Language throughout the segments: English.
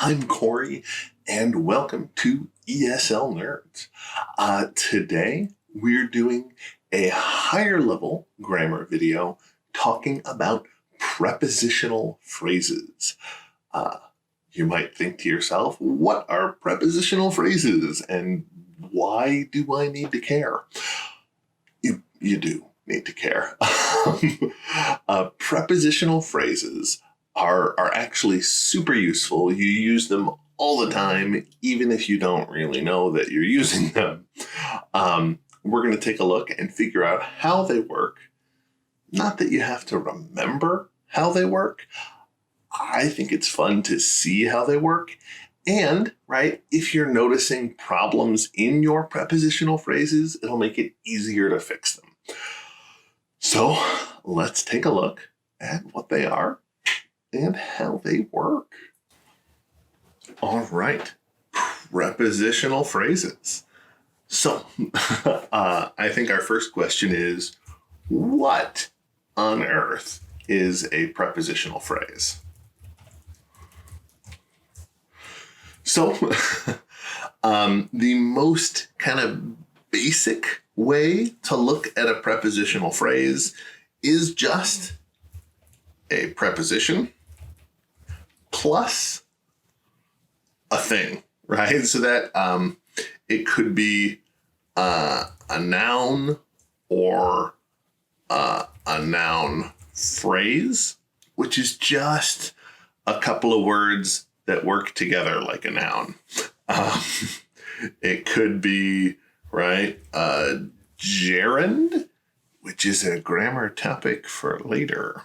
I'm Corey, and welcome to ESL Nerds. Today, we're doing a higher level grammar video talking about prepositional phrases. You might think to yourself, what are prepositional phrases and why do I need to care? You do need to care. Prepositional phrases are actually super useful. You use them all the time, even if you don't really know that you're using them. We're going to take a look and figure out how they work. Not that you have to remember how they work. I think it's fun to see how they work. And, right, if you're noticing problems in your prepositional phrases, it'll make it easier to fix them. So let's take a look at what they are and how they work. All right, prepositional phrases. So I think our first question is, what on earth is a prepositional phrase? So the most kind of basic way to look at a prepositional phrase is just a preposition plus a thing, right? So that it could be a noun or a noun phrase, which is just a couple of words that work together like a noun. It could be, right, a gerund, which is a grammar topic for later.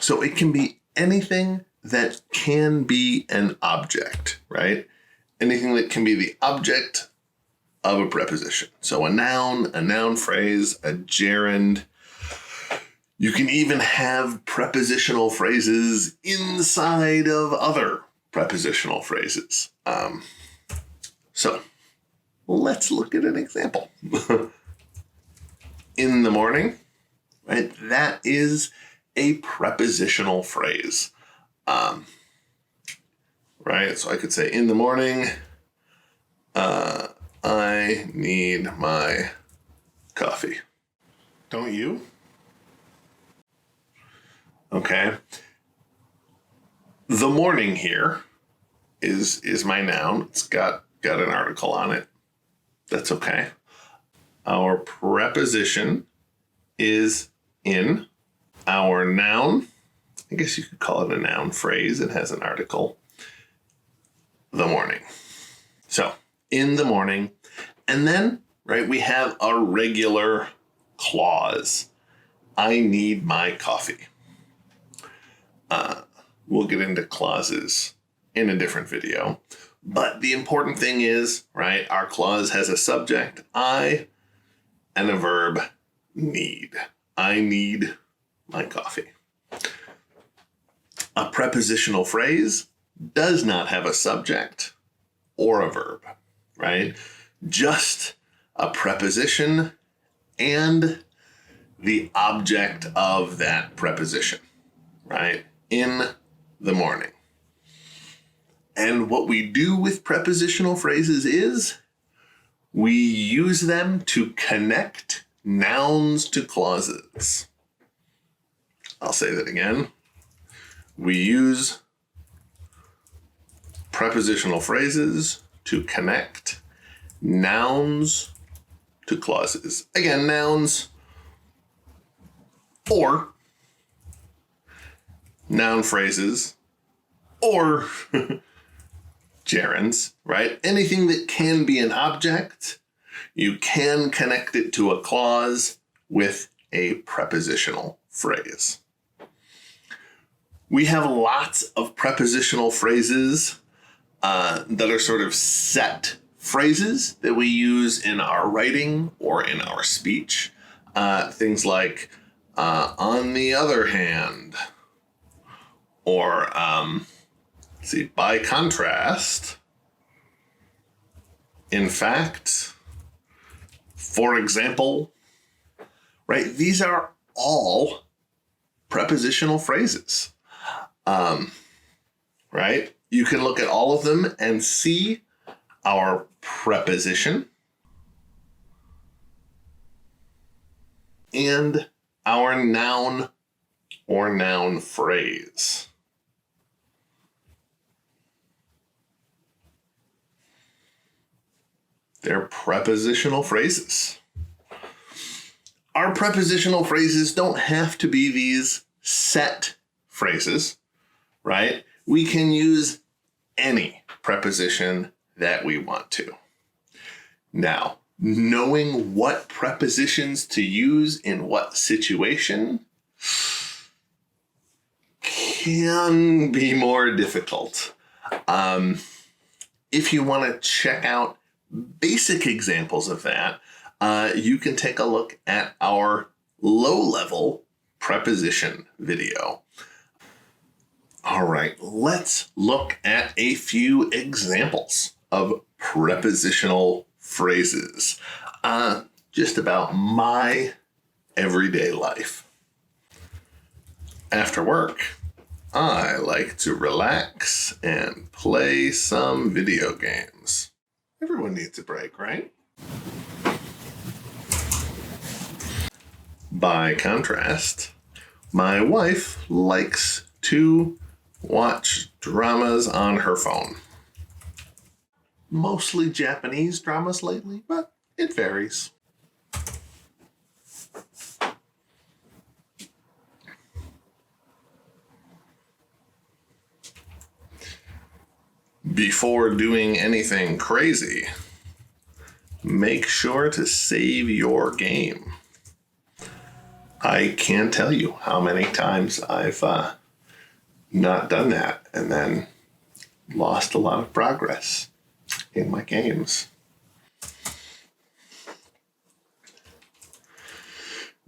So it can be anything that can be an object, right? Anything that can be the object of a preposition. So a noun phrase, a gerund. You can even have prepositional phrases inside of other prepositional phrases. So let's look at an example. In the morning, right? That is a prepositional phrase. Right? So I could say, in the morning, I need my coffee. Don't you? Okay. The morning here is my noun. It's got an article on it. That's okay. Our preposition is in. Our noun, I guess you could call it a noun phrase. It has an article. The morning. So, in the morning. And then, right, we have our regular clause. I need my coffee. We'll get into clauses in a different video. But the important thing is, right, our clause has a subject, I, and a verb, need. I need my coffee. A prepositional phrase does not have a subject or a verb, right? Just a preposition and the object of that preposition, right? In the morning. And what we do with prepositional phrases is we use them to connect nouns to clauses. I'll say that again. We use prepositional phrases to connect nouns to clauses. Again, nouns or noun phrases or gerunds, right? Anything that can be an object, you can connect it to a clause with a prepositional phrase. We have lots of prepositional phrases that are sort of set phrases that we use in our writing or in our speech. Things like, on the other hand, or, by contrast, in fact, for example, right? These are all prepositional phrases. right? You can look at all of them and see our preposition and our noun or noun phrase. They're prepositional phrases. Our prepositional phrases don't have to be these set phrases, right? We can use any preposition that we want to. Now, knowing what prepositions to use in what situation can be more difficult. If you want to check out basic examples of that, you can take a look at our low-level preposition video. All right, let's look at a few examples of prepositional phrases. Just about my everyday life. After work, I like to relax and play some video games. Everyone needs a break, right? By contrast, my wife likes to watch dramas on her phone. Mostly Japanese dramas lately, but it varies. Before doing anything crazy, make sure to save your game. I can't tell you how many times I've not done that and then lost a lot of progress in my games.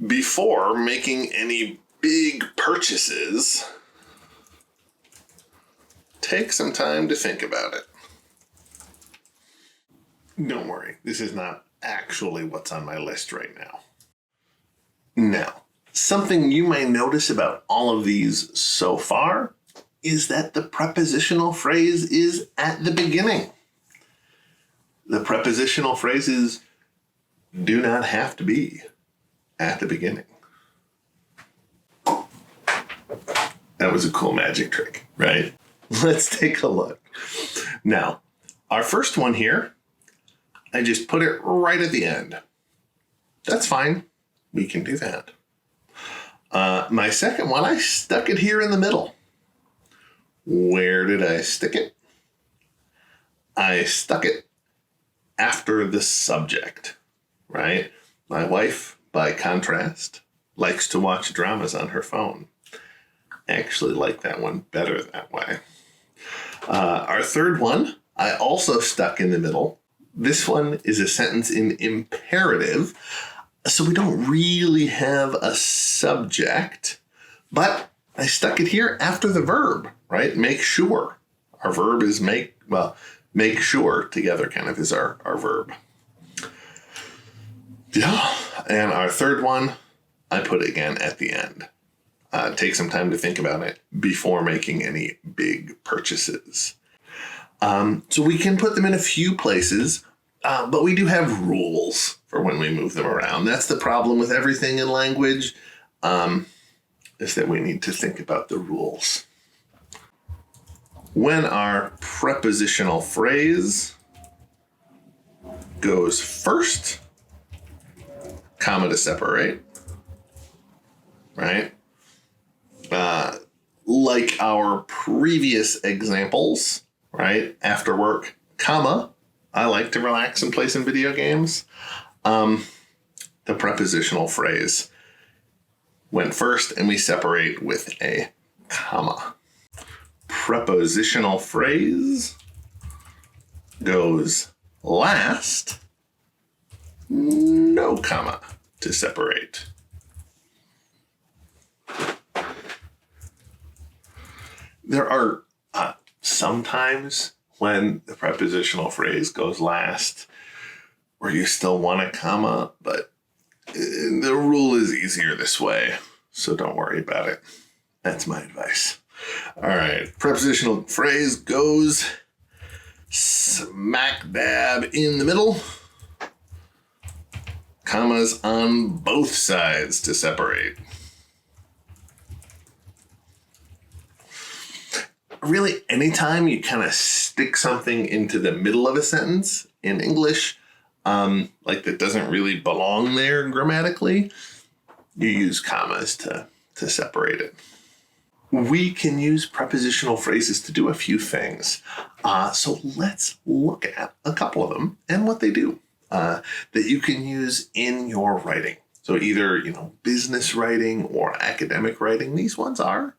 Before making any big purchases, take some time to think about it. Don't worry, this is not actually what's on my list right now. Now, something you may notice about all of these so far is that the prepositional phrase is at the beginning. The prepositional phrases do not have to be at the beginning. That was a cool magic trick, right? Let's take a look. Now, our first one here, I just put it right at the end. That's fine. We can do that. My second one, I stuck it here in the middle. Where did I stick it? I stuck it after the subject, right? My wife, by contrast, likes to watch dramas on her phone. I actually like that one better that way. Our third one, I also stuck in the middle. This one is a sentence in imperative, so we don't really have a subject, but I stuck it here after the verb, right? Make sure. Our verb is make sure together kind of is our verb. Yeah, and our third one, I put it again at the end. Take some time to think about it before making any big purchases. So we can put them in a few places, but we do have rules for when we move them around. That's the problem with everything in language, is that we need to think about the rules. When our prepositional phrase goes first, comma to separate, right? Like our previous examples, right? After work, comma, I like to relax and play some video games. The prepositional phrase went first and we separate with a comma. Prepositional phrase goes last, no comma to separate. There are sometimes when the prepositional phrase goes last where you still want a comma, but the rule is easier this way, so don't worry about it. That's my advice. All right. Prepositional phrase goes smack dab in the middle. Commas on both sides to separate. Really, anytime you kind of stick something into the middle of a sentence in English, like that doesn't really belong there grammatically, you use commas to separate it. We can use prepositional phrases to do a few things. So let's look at a couple of them and what they do that you can use in your writing. So either, business writing or academic writing, these ones are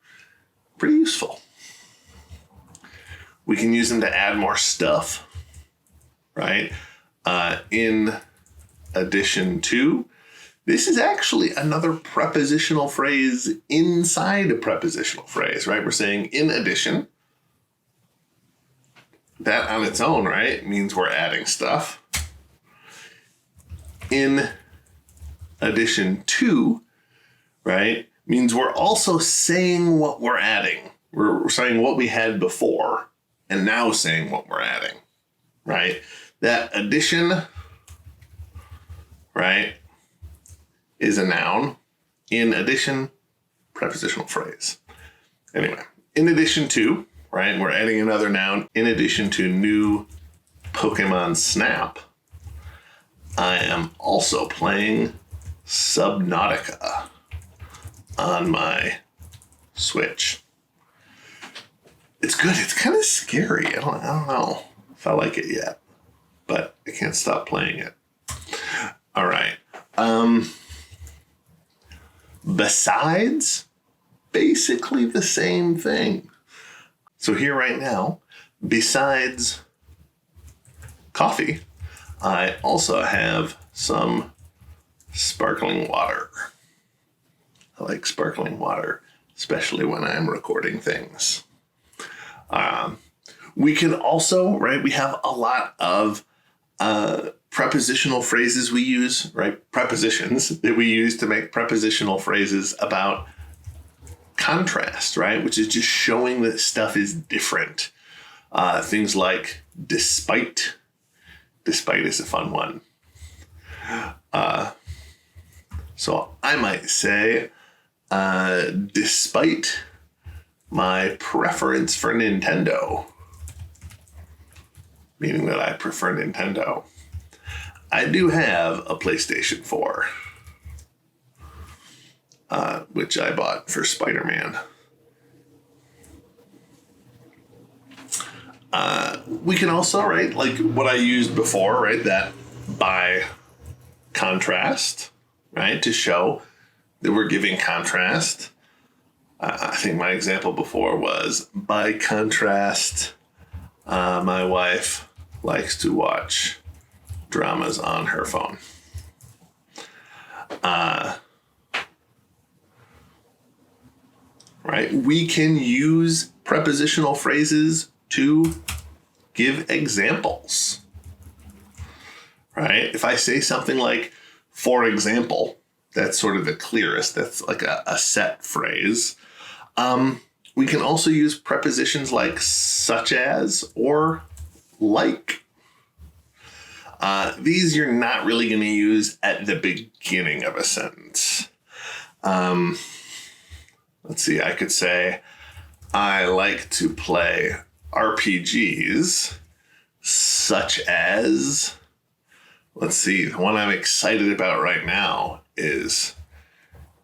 pretty useful. We can use them to add more stuff, right? In addition to, this is actually another prepositional phrase inside a prepositional phrase, right? We're saying in addition. That on its own, right, means we're adding stuff. In addition to, right, means we're also saying what we're adding. We're saying what we had before and now saying what we're adding, right? That addition, right, is a noun. In addition, prepositional phrase. Anyway, in addition to, right, we're adding another noun. In addition to new Pokemon Snap, I am also playing Subnautica on my Switch. It's good. It's kind of scary. I don't know if I like it yet, but I can't stop playing it. All right. Besides, basically the same thing. So here right now, besides coffee, I also have some sparkling water. I like sparkling water, especially when I'm recording things. We can also, right, we have a lot of prepositional phrases we use, right? Prepositions that we use to make prepositional phrases about contrast, right? Which is just showing that stuff is different. Things like despite. Despite is a fun one. So I might say, despite my preference for Nintendo, meaning that I prefer Nintendo, I do have a PlayStation 4, which I bought for Spider-Man. We can also, right, like what I used before, right, that by contrast, right, to show that we're giving contrast. I think my example before was, by contrast, my wife likes to watch dramas on her phone. Right? We can use prepositional phrases to give examples. Right? If I say something like, for example, that's sort of the clearest. That's like a set phrase. We can also use prepositions like such as or like. These you're not really going to use at the beginning of a sentence. Let's see, I could say, I like to play RPGs such as, let's see, the one I'm excited about right now is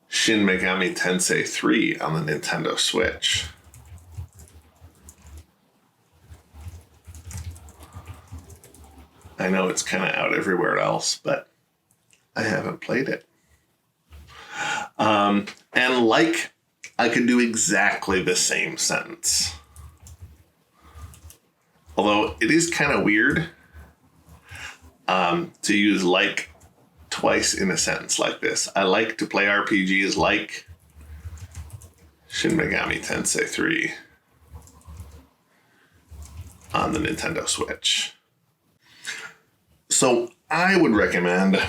Shin Megami Tensei 3 on the Nintendo Switch. I know it's kind of out everywhere else, but I haven't played it. And like, I could do exactly the same sentence. Although it is kind of weird to use like twice in a sentence like this. I like to play RPGs like Shin Megami Tensei 3 on the Nintendo Switch. So I would recommend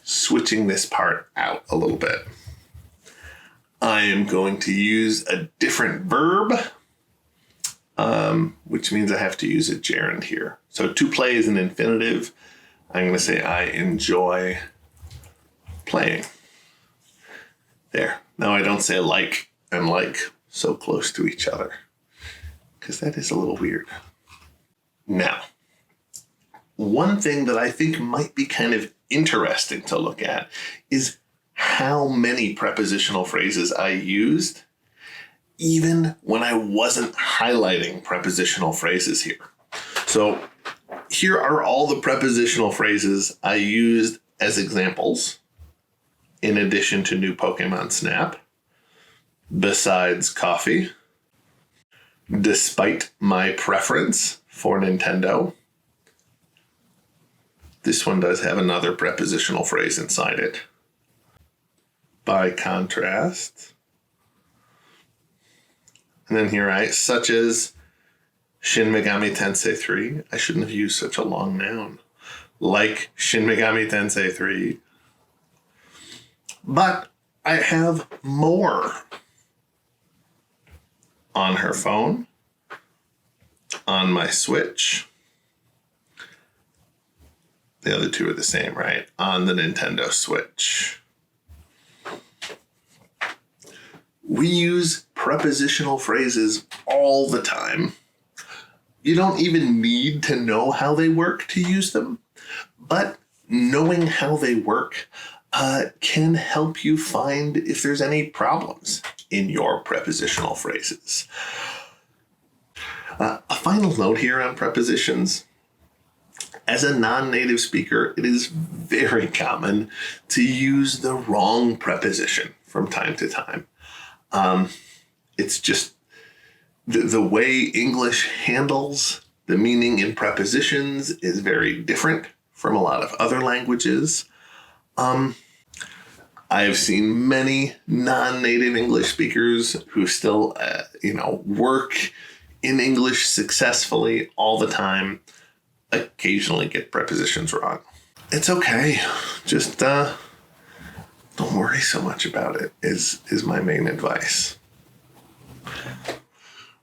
switching this part out a little bit. I am going to use a different verb, which means I have to use a gerund here. So to play is an infinitive. I'm going to say I enjoy playing. There. Now I don't say like and like so close to each other, because that is a little weird. Now, one thing that I think might be kind of interesting to look at is how many prepositional phrases I used even when I wasn't highlighting prepositional phrases here. So here are all the prepositional phrases I used as examples, in addition to new Pokemon Snap, besides coffee, despite my preference for Nintendo. This one does have another prepositional phrase inside it. By contrast. And then here such as Shin Megami Tensei 3. I shouldn't have used such a long noun. Like Shin Megami Tensei 3. But I have more. On her phone. On my Switch. The other two are the same, right? On the Nintendo Switch. We use prepositional phrases all the time. You don't even need to know how they work to use them, but knowing how they work can help you find if there's any problems in your prepositional phrases. A final note here on prepositions. As a non-native speaker, it is very common to use the wrong preposition from time to time. It's just the way English handles the meaning in prepositions is very different from a lot of other languages. I have seen many non-native English speakers who still, work in English successfully all the time, occasionally get prepositions wrong. It's okay. Just don't worry so much about it is my main advice.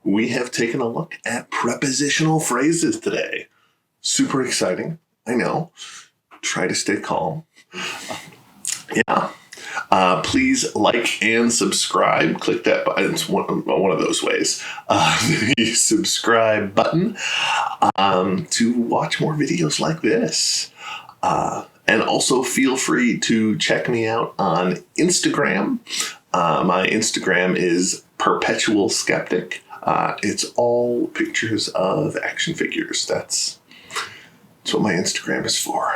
We have taken a look at prepositional phrases today. Super exciting. I know. Try to stay calm. Yeah. Please like and subscribe. Click that button. It's one of those ways. The subscribe button to watch more videos like this. And also feel free to check me out on Instagram. My Instagram is Perpetual Skeptic. It's all pictures of action figures. That's what my Instagram is for.